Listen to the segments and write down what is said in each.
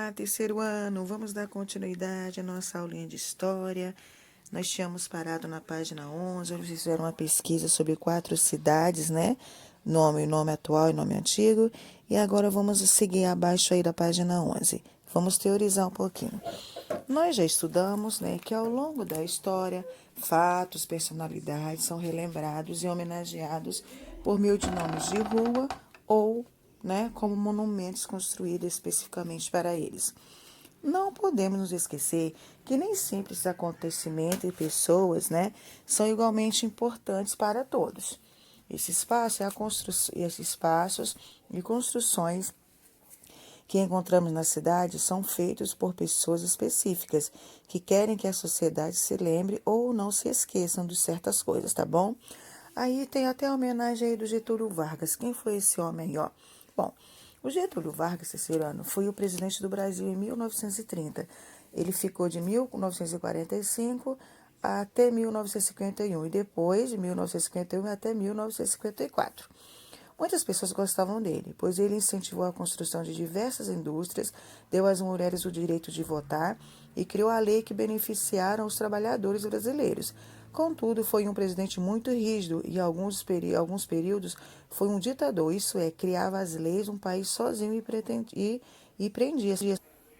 Olá, terceiro ano, vamos dar continuidade à nossa aulinha de história. Nós tínhamos parado na página 11, onde vocês fizeram uma pesquisa sobre 4 cidades, né? Nome atual e nome antigo. E agora vamos seguir abaixo aí da página 11. Vamos teorizar um pouquinho. Nós já estudamos, né, que ao longo da história, fatos, personalidades são relembrados e homenageados por meio de nomes de rua ou, né, como monumentos construídos especificamente para eles. Não podemos nos esquecer que nem sempre esses acontecimentos e pessoas, né, são igualmente importantes para todos. Esses espaços e construções que encontramos na cidade são feitos por pessoas específicas que querem que a sociedade se lembre ou não se esqueçam de certas coisas, tá bom? Aí tem até a homenagem aí do Getúlio Vargas. Quem foi esse homem aí, ó? Bom, o Getúlio Vargas, Cicero, foi o presidente do Brasil em 1930. Ele ficou de 1945 até 1951 e depois de 1951 até 1954. Muitas pessoas gostavam dele, pois ele incentivou a construção de diversas indústrias, deu às mulheres o direito de votar e criou a lei que beneficiaram os trabalhadores brasileiros. Contudo, foi um presidente muito rígido e, em alguns períodos, foi um ditador, isso é, criava as leis um país sozinho e prendia.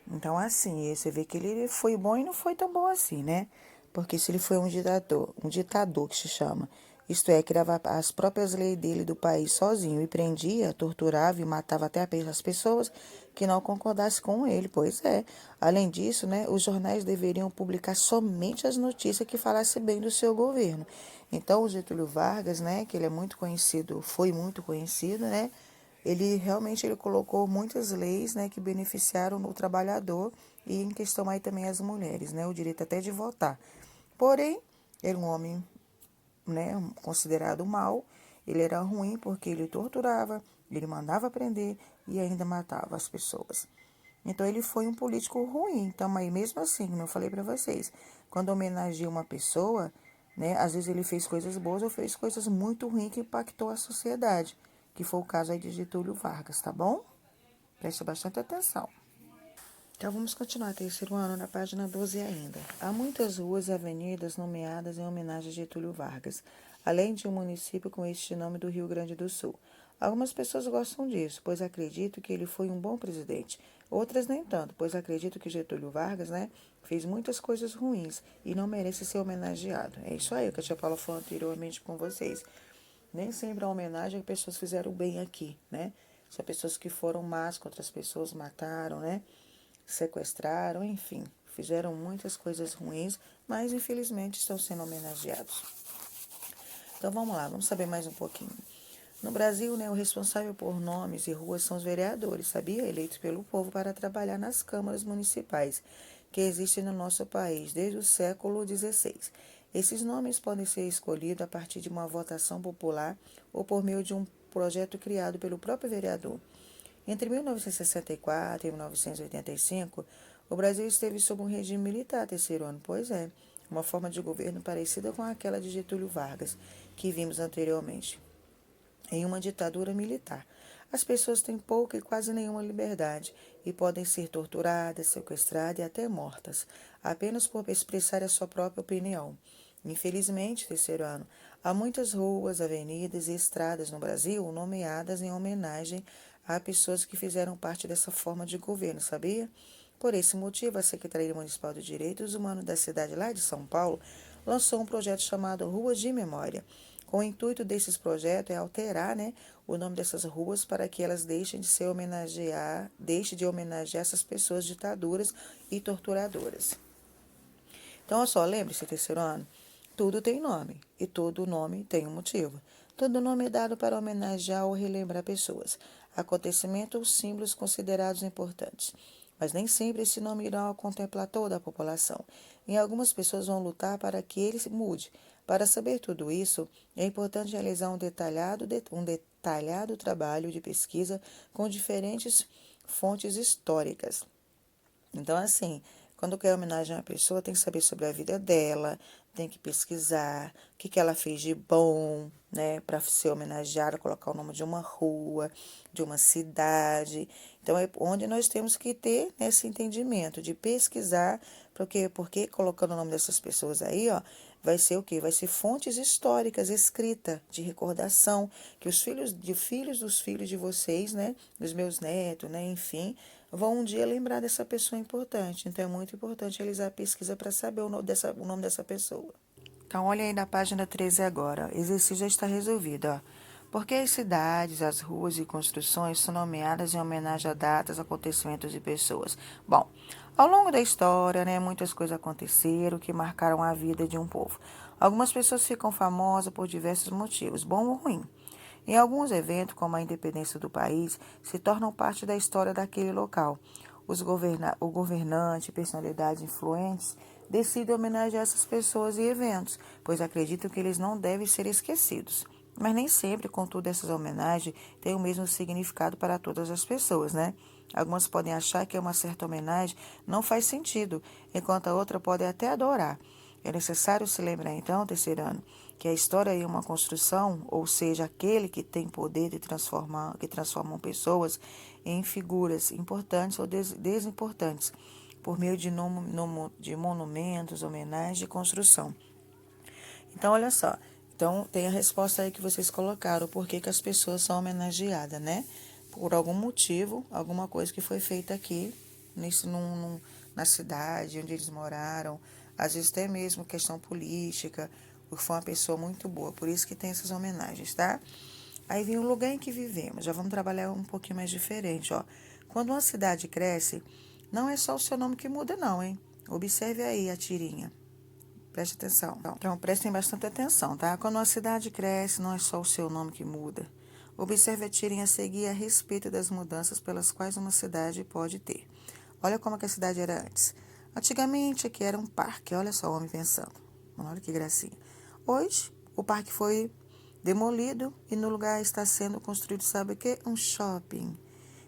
Então, assim, você vê que ele foi bom e não foi tão bom assim, né? Porque se ele foi um ditador que se chama, isto é, criava as próprias leis dele do país sozinho e prendia, torturava e matava até as pessoas que não concordassem com ele, pois é. Além disso, né, os jornais deveriam publicar somente as notícias que falassem bem do seu governo. Então, o Getúlio Vargas, né, que ele é muito conhecido, foi muito conhecido, né, ele colocou muitas leis, né, que beneficiaram o trabalhador e em questão aí também as mulheres, né, o direito até de votar. Porém, era um homem, né, considerado mau, ele era ruim porque ele torturava, ele mandava prender e ainda matava as pessoas. Então ele foi um político ruim. Então, aí mesmo assim, como eu falei para vocês, quando homenageia uma pessoa, né, às vezes ele fez coisas boas ou fez coisas muito ruins que impactou a sociedade, que foi o caso aí de Getúlio Vargas, tá bom? Preste bastante atenção. Então vamos continuar, terceiro ano, na página 12 ainda. Há muitas ruas e avenidas nomeadas em homenagem a Getúlio Vargas, além de um município com este nome do Rio Grande do Sul. Algumas pessoas gostam disso, pois acreditam que ele foi um bom presidente. Outras nem tanto, pois acreditam que Getúlio Vargas, né, fez muitas coisas ruins e não merece ser homenageado. É isso aí que a tia Paula falou anteriormente com vocês. Nem sempre a homenagem é que pessoas fizeram bem aqui, né? São pessoas que foram más contra as pessoas, mataram, né? Sequestraram, enfim, fizeram muitas coisas ruins, mas infelizmente estão sendo homenageados. Então vamos lá, vamos saber mais um pouquinho. No Brasil, né, o responsável por nomes e ruas são os vereadores, sabia? Eleitos pelo povo para trabalhar nas câmaras municipais que existem no nosso país desde o século XVI. Esses nomes podem ser escolhidos a partir de uma votação popular ou por meio de um projeto criado pelo próprio vereador. Entre 1964 e 1985, o Brasil esteve sob um regime militar terceiro ano, pois é, uma forma de governo parecida com aquela de Getúlio Vargas, que vimos anteriormente, em uma ditadura militar. As pessoas têm pouca e quase nenhuma liberdade e podem ser torturadas, sequestradas e até mortas, apenas por expressar a sua própria opinião. Infelizmente, terceiro ano, há muitas ruas, avenidas e estradas no Brasil nomeadas em homenagem a pessoas que fizeram parte dessa forma de governo, sabia? Por esse motivo, a Secretaria Municipal de Direitos Humanos da cidade lá de São Paulo lançou um projeto chamado Ruas de Memória. Com o intuito desses projetos é alterar, né, o nome dessas ruas para que elas deixem de homenagear essas pessoas ditaduras e torturadoras. Então, olha só, lembre-se, terceiro ano, tudo tem nome e todo nome tem um motivo. Todo nome é dado para homenagear ou relembrar pessoas, acontecimentos ou símbolos considerados importantes. Mas nem sempre esse nome irá contemplar toda a população. E algumas pessoas vão lutar para que ele mude. Para saber tudo isso, é importante realizar um detalhado trabalho de pesquisa com diferentes fontes históricas. Então, assim, quando quer homenagear uma pessoa, tem que saber sobre a vida dela, tem que pesquisar o que ela fez de bom, né, para ser homenageada, colocar o nome de uma rua, de uma cidade. Então, é onde nós temos que ter esse entendimento de pesquisar, porque colocando o nome dessas pessoas aí, ó, vai ser o quê? Vai ser fontes históricas, escrita, de recordação, que os filhos dos filhos de vocês, né, dos meus netos, né, enfim, vão um dia lembrar dessa pessoa importante. Então, é muito importante realizar a pesquisa para saber o nome dessa pessoa. Então, olha aí na página 13 agora. O exercício já está resolvido, ó. Por que as cidades, as ruas e construções são nomeadas em homenagem a datas, acontecimentos e pessoas? Bom, ao longo da história, né, muitas coisas aconteceram que marcaram a vida de um povo. Algumas pessoas ficam famosas por diversos motivos, bom ou ruim. Em alguns eventos, como a independência do país, se tornam parte da história daquele local. O governante e personalidades influentes decidem homenagear essas pessoas e eventos, pois acreditam que eles não devem ser esquecidos. Mas nem sempre, contudo, essas homenagens têm o mesmo significado para todas as pessoas, né? Algumas podem achar que uma certa homenagem não faz sentido, enquanto a outra pode até adorar. É necessário se lembrar, então, terceiro ano, que a história é uma construção, ou seja, aquele que tem poder de transformar, que transformam pessoas em figuras importantes ou desimportantes, por meio de monumentos, homenagens e construção. Então, olha só. Então, tem a resposta aí que vocês colocaram, por que as pessoas são homenageadas, né? Por algum motivo, alguma coisa que foi feita aqui, na cidade onde eles moraram, às vezes até mesmo questão política, porque foi uma pessoa muito boa, por isso que tem essas homenagens, tá? Aí vem o lugar em que vivemos, já vamos trabalhar um pouquinho mais diferente, ó. Quando uma cidade cresce, não é só o seu nome que muda, não, hein? Observe aí a tirinha. Preste atenção. Então, prestem bastante atenção, tá? Quando uma cidade cresce, não é só o seu nome que muda. Observe a tirinha a seguir a respeito das mudanças pelas quais uma cidade pode ter. Olha como que a cidade era antes. Antigamente, aqui era um parque. Olha só o homem pensando. Olha que gracinha. Hoje, o parque foi demolido e no lugar está sendo construído, sabe o quê? Um shopping.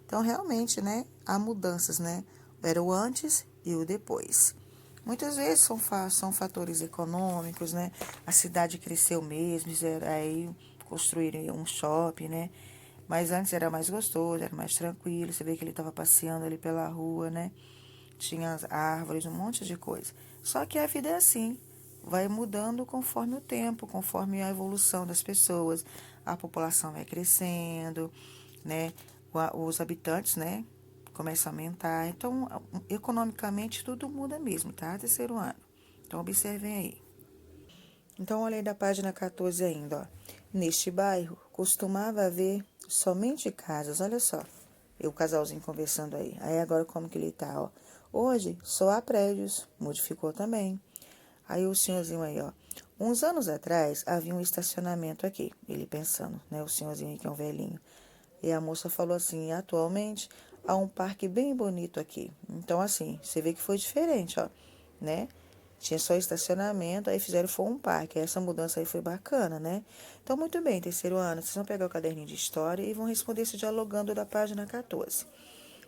Então, realmente, né? Há mudanças, né? Era o antes e o depois. Muitas vezes são fatores econômicos, né? A cidade cresceu mesmo, aí construíram um shopping, né? Mas antes era mais gostoso, era mais tranquilo. Você vê que ele estava passeando ali pela rua, né? Tinha as árvores, um monte de coisa. Só que a vida é assim, vai mudando conforme o tempo, conforme a evolução das pessoas. A população vai crescendo, né? Os habitantes, né? Começam a aumentar. Então, economicamente, tudo muda mesmo, tá? Terceiro ano. Então, observem aí. Então, olha aí da página 14 ainda, ó. Neste bairro, costumava haver somente casas, olha só. E o casalzinho conversando aí. Aí, agora, como que ele tá, ó. Hoje, só há prédios, modificou também. Aí, o senhorzinho aí, ó. Uns anos atrás, havia um estacionamento aqui. Ele pensando, né? O senhorzinho aí, que é um velhinho. E a moça falou assim, atualmente há um parque bem bonito aqui. Então, assim, você vê que foi diferente, ó, né? Tinha só estacionamento, aí fizeram foi um parque. Essa mudança aí foi bacana, né? Então, muito bem, terceiro ano, vocês vão pegar o caderninho de história e vão responder isso dialogando da página 14.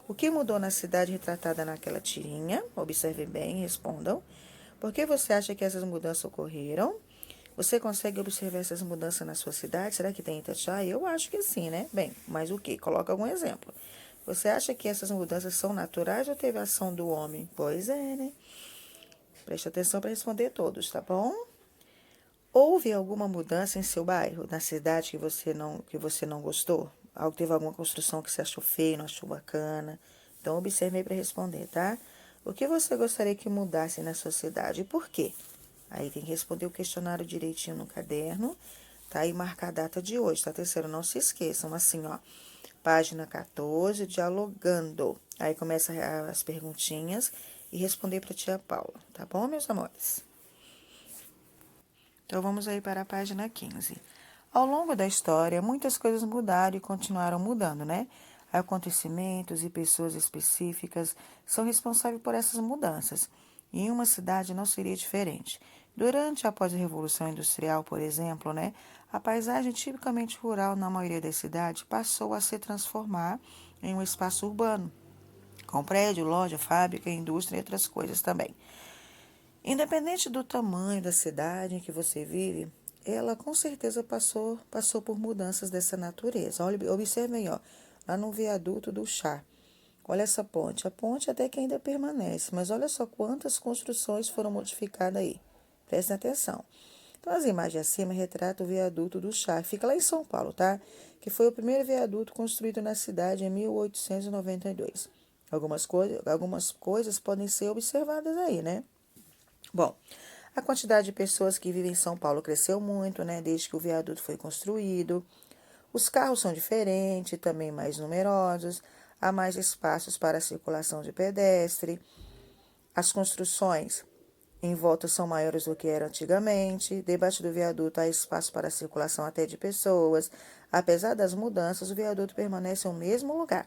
O que mudou na cidade retratada naquela tirinha? Observem bem, respondam. Por que você acha que essas mudanças ocorreram? Você consegue observar essas mudanças na sua cidade? Será que tem em Itatiaia? Eu acho que sim, né? Bem, mas o quê? Coloca algum exemplo. Você acha que essas mudanças são naturais ou teve ação do homem? Pois é, né? Preste atenção para responder todos, tá bom? Houve alguma mudança em seu bairro, na cidade que você não gostou? Teve alguma construção que você achou feio, não achou bacana? Então, observe aí para responder, tá? O que você gostaria que mudasse na sua cidade e por quê? Aí tem que responder o questionário direitinho no caderno, tá? E marcar a data de hoje, tá? Terceiro, não se esqueçam, assim, ó. Página 14, dialogando. Aí começa as perguntinhas e responder para a tia Paula, tá bom, meus amores? Então, vamos aí para a página 15. Ao longo da história, muitas coisas mudaram e continuaram mudando, né? Acontecimentos e pessoas específicas são responsáveis por essas mudanças. E em uma cidade não seria diferente. Durante e após a Revolução Industrial, por exemplo, né, a paisagem tipicamente rural na maioria das cidades passou a se transformar em um espaço urbano, com prédio, loja, fábrica, indústria e outras coisas também. Independente do tamanho da cidade em que você vive, ela com certeza passou por mudanças dessa natureza. Olha, observem, ó, lá no viaduto do Chá. Olha essa ponte. A ponte até que ainda permanece, mas olha só quantas construções foram modificadas aí. Prestem atenção. Então, as imagens acima retratam o viaduto do Chá, fica lá em São Paulo, tá? Que foi o primeiro viaduto construído na cidade em 1892. Algumas coisas podem ser observadas aí, né? Bom, a quantidade de pessoas que vivem em São Paulo cresceu muito, né, desde que o viaduto foi construído. Os carros são diferentes, também mais numerosos, há mais espaços para a circulação de pedestre. As construções em volta são maiores do que era antigamente. Debaixo do viaduto há espaço para a circulação até de pessoas. Apesar das mudanças, o viaduto permanece no mesmo lugar.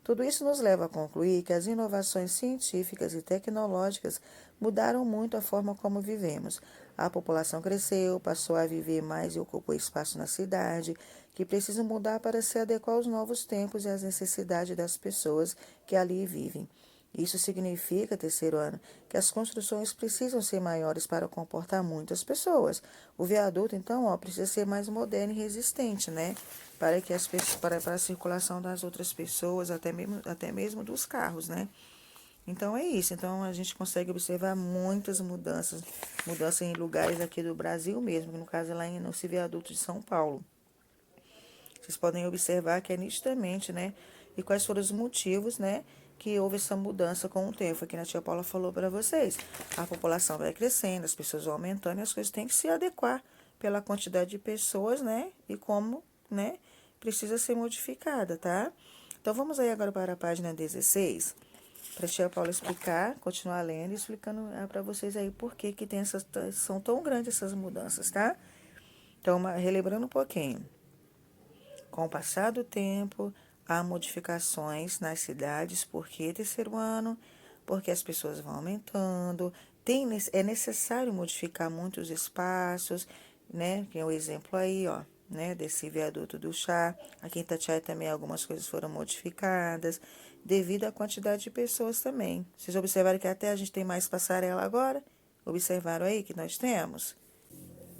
Tudo isso nos leva a concluir que as inovações científicas e tecnológicas mudaram muito a forma como vivemos. A população cresceu, passou a viver mais e ocupou espaço na cidade, que precisa mudar para se adequar aos novos tempos e às necessidades das pessoas que ali vivem. Isso significa, terceiro ano, que as construções precisam ser maiores para comportar muitas pessoas. O viaduto, então, ó, precisa ser mais moderno e resistente, né? Para que para a circulação das outras pessoas, até mesmo dos carros, né? Então é isso. Então a gente consegue observar muitas mudanças em lugares aqui do Brasil mesmo, no caso lá no viaduto de São Paulo. Vocês podem observar que é nitidamente, né? E quais foram os motivos, né? Que houve essa mudança com o tempo. Aqui na tia Paula falou para vocês. A população vai crescendo, as pessoas vão aumentando e as coisas têm que se adequar pela quantidade de pessoas, né? E como, né? Precisa ser modificada, tá? Então vamos aí agora para a página 16. Para a tia Paula explicar, continuar lendo e explicando para vocês aí por que são tão grandes essas mudanças, tá? Então, relembrando um pouquinho. Com o passar do tempo, há modificações nas cidades, porque terceiro ano, porque as pessoas vão aumentando, é necessário modificar muitos espaços, né? Que é o exemplo aí, ó, né? Desse viaduto do Chá. Aqui em Itatiaia também algumas coisas foram modificadas, devido à quantidade de pessoas também. Vocês observaram que até a gente tem mais passarela agora? Observaram aí que nós temos?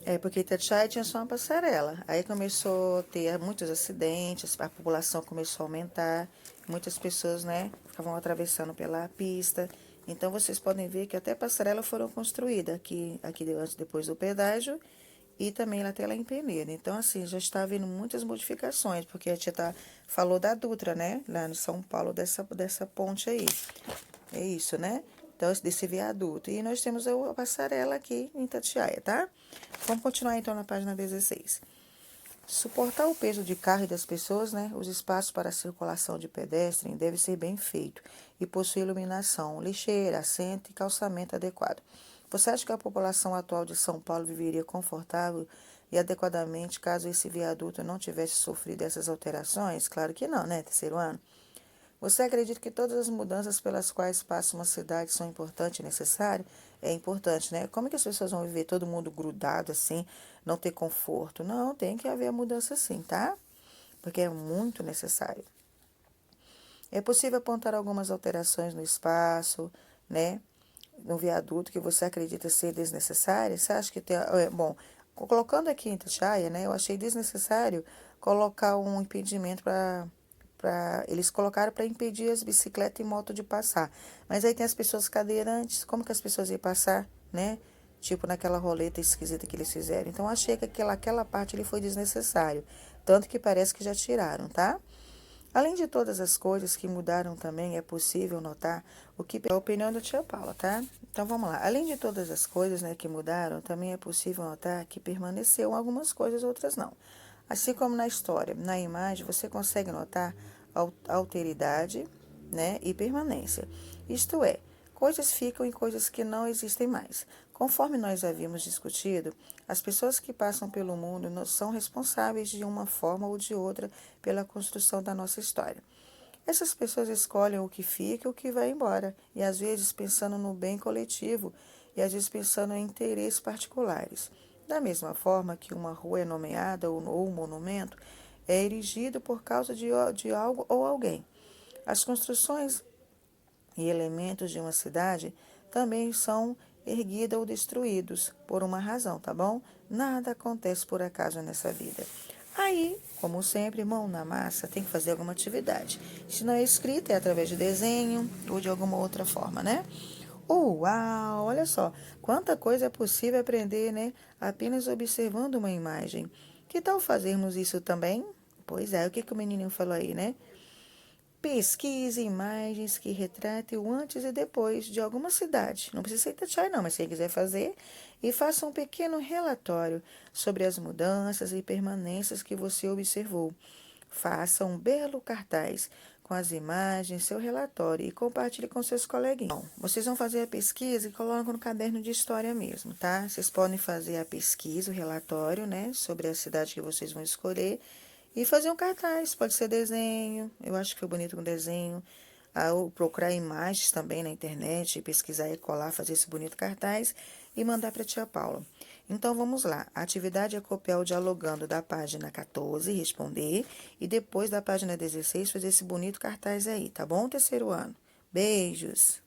É, porque Itatiaia tinha só uma passarela. Aí começou a ter muitos acidentes, a população começou a aumentar, muitas pessoas, né, ficavam atravessando pela pista. Então, vocês podem ver que até passarela foram construídas aqui antes, depois do pedágio e também até lá em Peneira. Então, assim, já está havendo muitas modificações, porque a tia falou da Dutra, né, lá no São Paulo, dessa ponte aí. É isso, né? Então, desse viaduto. E nós temos a passarela aqui em Itatiaia, tá? Vamos continuar então na página 16. Suportar o peso de carro e das pessoas, né? Os espaços para a circulação de pedestre deve ser bem feito e possui iluminação, lixeira, assento e calçamento adequado. Você acha que a população atual de São Paulo viveria confortável e adequadamente caso esse viaduto não tivesse sofrido essas alterações? Claro que não, né? Terceiro ano. Você acredita que todas as mudanças pelas quais passa uma cidade são importantes e necessárias? É importante, né? Como é que as pessoas vão viver todo mundo grudado assim, não ter conforto? Não, tem que haver a mudança sim, tá? Porque é muito necessário. É possível apontar algumas alterações no espaço, né? No viaduto que você acredita ser desnecessárias? Você acha que tem. Bom, colocando aqui em Itatiaia, né? Eu achei desnecessário colocar um impedimento eles colocaram para impedir as bicicletas e moto de passar. Mas aí tem as pessoas cadeirantes, como que as pessoas iam passar, né? Tipo naquela roleta esquisita que eles fizeram. Então achei que aquela parte ali foi desnecessário. Tanto que parece que já tiraram, tá? Além de todas as coisas que mudaram também, é possível notar o que é a opinião da tia Paula, tá? Então vamos lá. Além de todas as coisas, né, que mudaram, também é possível notar que permaneceu algumas coisas, outras não. Assim como na história, na imagem, você consegue notar alteridade, né, e permanência. Isto é, coisas ficam e coisas que não existem mais. Conforme nós havíamos discutido, as pessoas que passam pelo mundo são responsáveis de uma forma ou de outra pela construção da nossa história. Essas pessoas escolhem o que fica e o que vai embora, e às vezes pensando no bem coletivo e às vezes pensando em interesses particulares. Da mesma forma que uma rua é nomeada ou um monumento é erigido por causa de algo ou alguém. As construções e elementos de uma cidade também são erguida ou destruídos por uma razão, tá bom? Nada acontece por acaso nessa vida. Aí, como sempre, mão na massa, tem que fazer alguma atividade. Se não é escrita, é através de desenho ou de alguma outra forma, né? Uau, olha só, quanta coisa é possível aprender, né? Apenas observando uma imagem. Que tal fazermos isso também? Pois é, o que o menininho falou aí, né? Pesquise imagens que retratem o antes e depois de alguma cidade. Não precisa ser Itatiaia, não, mas se quiser fazer, e faça um pequeno relatório sobre as mudanças e permanências que você observou. Faça um belo cartaz com as imagens, seu relatório e compartilhe com seus coleguinhas. Bom, vocês vão fazer a pesquisa e colocam no caderno de história mesmo, tá? Vocês podem fazer a pesquisa, o relatório, né, sobre a cidade que vocês vão escolher e fazer um cartaz. Pode ser desenho, eu acho que foi bonito com desenho. Ou procurar imagens também na internet, pesquisar e colar, fazer esse bonito cartaz e mandar para a tia Paula. Então, vamos lá. A atividade é copiar o dialogando da página 14, responder, e depois da página 16, fazer esse bonito cartaz aí, tá bom, terceiro ano? Beijos!